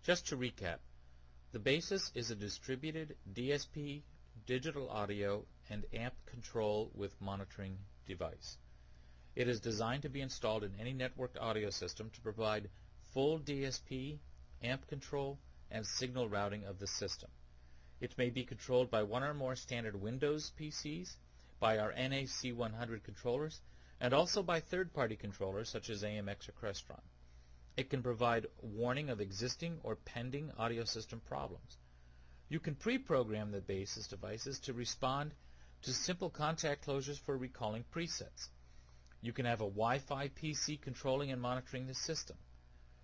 Just to recap, the BASIS is a distributed DSP, digital audio, and amp control with monitoring device. It is designed to be installed in any networked audio system to provide full DSP, amp control, and signal routing of the system. It may be controlled by one or more standard Windows PCs, by our NAC100 controllers, and also by third-party controllers such as AMX or Crestron. It can provide warning of existing or pending audio system problems. You can pre-program the BASIS devices to respond to simple contact closures for recalling presets. You can have a Wi-Fi PC controlling and monitoring the system.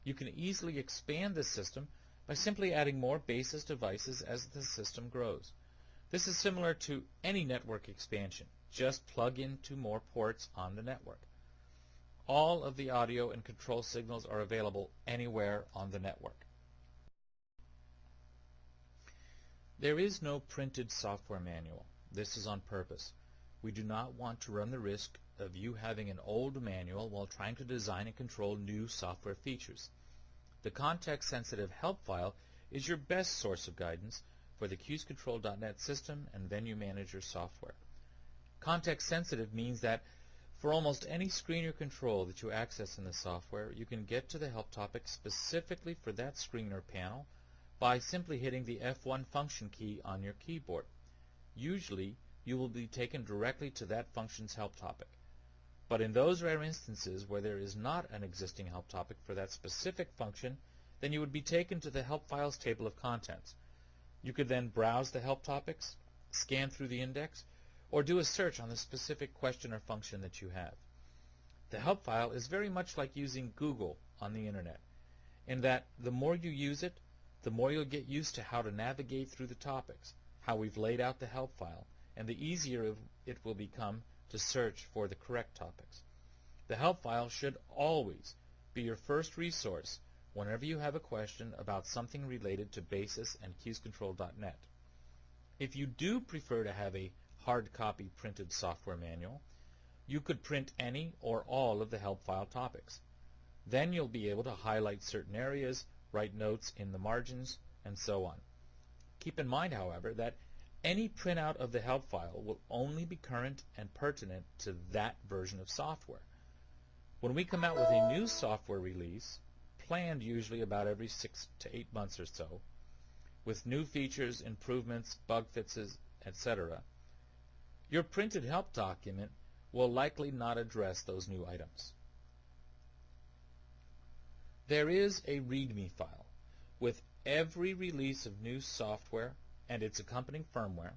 You can easily expand the system by simply adding more BASIS devices as the system grows. This is similar to any network expansion. Just plug into more ports on the network. All of the audio and control signals are available anywhere on the network. There is no printed software manual. This is on purpose. We do not want to run the risk of you having an old manual while trying to design and control new software features. The context-sensitive help file is your best source of guidance for the QSControl.net system and Venue Manager software. Context-sensitive means that for almost any screen or control that you access in the software, you can get to the help topic specifically for that screen or panel by simply hitting the F1 function key on your keyboard. Usually, you will be taken directly to that function's help topic. But in those rare instances where there is not an existing help topic for that specific function, then you would be taken to the help files table of contents. You could then browse the help topics, scan through the index, or do a search on the specific question or function that you have. The help file is very much like using Google on the internet, in that the more you use it, the more you'll get used to how to navigate through the topics, how we've laid out the help file, and the easier it will become to search for the correct topics. The help file should always be your first resource whenever you have a question about something related to BASIS and QSControl.net. If you do prefer to have a hard copy printed software manual, you could print any or all of the help file topics. Then you'll be able to highlight certain areas, write notes in the margins, and so on. Keep in mind, however, that any printout of the help file will only be current and pertinent to that version of software. When we come out with a new software release, planned usually about every 6 to 8 months or so, with new features, improvements, bug fixes, etc., your printed help document will likely not address those new items. There is a README file with every release of new software and its accompanying firmware.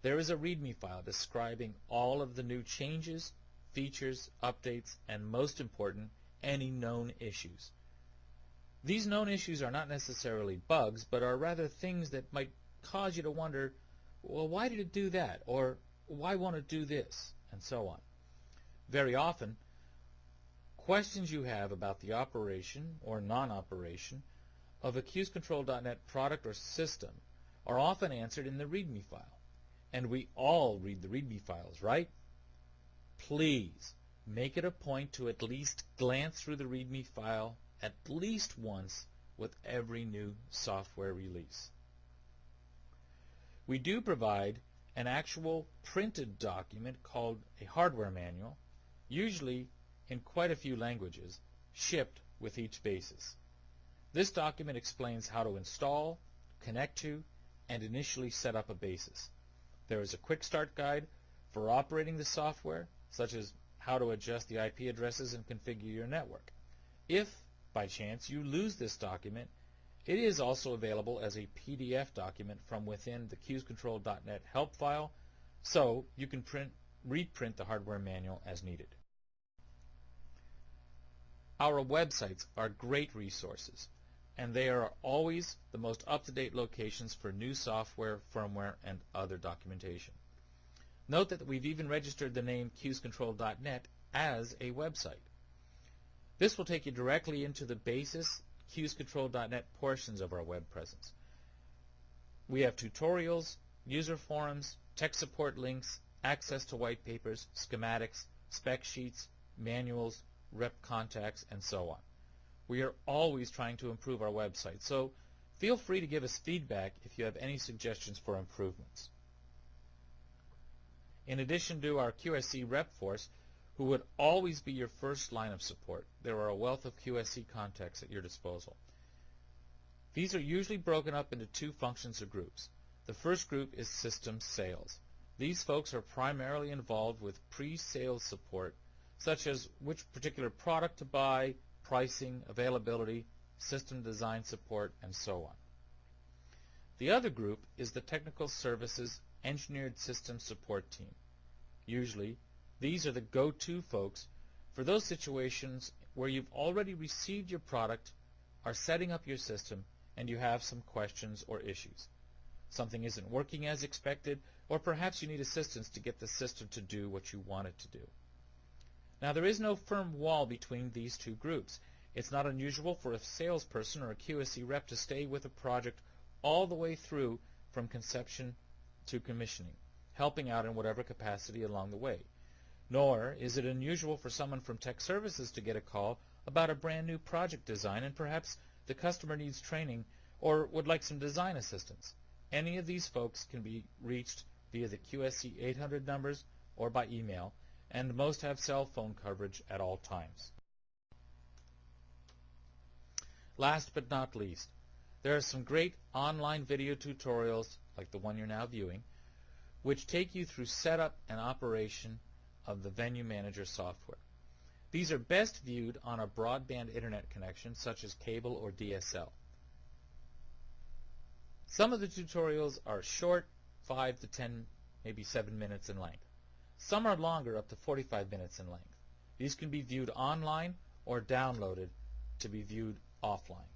There is a README file describing all of the new changes, features, updates, and most important, any known issues. These known issues are not necessarily bugs, but are rather things that might cause you to wonder, well, why did it do that? Or why won't it do this? And so on. Very often, questions you have about the operation or non-operation of a QSControl.net product or system are often answered in the README file. And we all read the README files, right? Please make it a point to at least glance through the README file at least once with every new software release. We do provide an actual printed document called a hardware manual, usually in quite a few languages, shipped with each BASIS. This document explains how to install, connect to, and initially set up a BASIS. There is a quick start guide for operating the software, such as how to adjust the IP addresses and configure your network. If, by chance, you lose this document, it is also available as a PDF document from within the QSControl.net help file, so you can reprint the hardware manual as needed. Our websites are great resources, and they are always the most up-to-date locations for new software, firmware, and other documentation. Note that we've even registered the name QSControl.net as a website. This will take you directly into the BASIS QSControl.net portions of our web presence. We have tutorials, user forums, tech support links, access to white papers, schematics, spec sheets, manuals, rep contacts, and so on. We are always trying to improve our website, so Feel free to give us feedback if you have any suggestions for improvements. In addition to our QSC rep force, who would always be your first line of support, there are a wealth of QSC contacts at your disposal. These are usually broken up into two functions or groups. The first group is systems sales. These folks are primarily involved with pre-sales support, such as which particular product to buy, pricing, availability, system design support, and so on. The other group is the technical services engineered system support team. Usually, these are the go-to folks for those situations where you've already received your product, are setting up your system, and you have some questions or issues. Something isn't working as expected, or perhaps you need assistance to get the system to do what you want it to do. Now, there is no firm wall between these two groups. It's not unusual for a salesperson or a QSC rep to stay with a project all the way through from conception to commissioning, helping out in whatever capacity along the way. Nor is it unusual for someone from tech services to get a call about a brand new project design and perhaps the customer needs training or would like some design assistance. Any of these folks can be reached via the QSC 800 numbers or by email, and most have cell phone coverage at all times. Last but not least, there are some great online video tutorials, like the one you're now viewing, which take you through setup and operation of the Venue Manager software. These are best viewed on a broadband internet connection, such as cable or DSL. Some of the tutorials are short, 5 to 10, maybe 7 minutes in length. Some are longer, up to 45 minutes in length. These can be viewed online or downloaded to be viewed offline.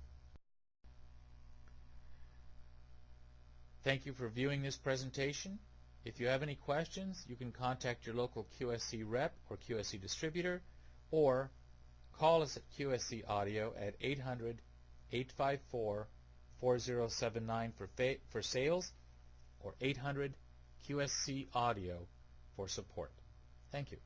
Thank you for viewing this presentation. If you have any questions, you can contact your local QSC rep or QSC distributor, or call us at QSC Audio at 800-854-4079 for sales, or 800 QSC Audio for support. Thank you.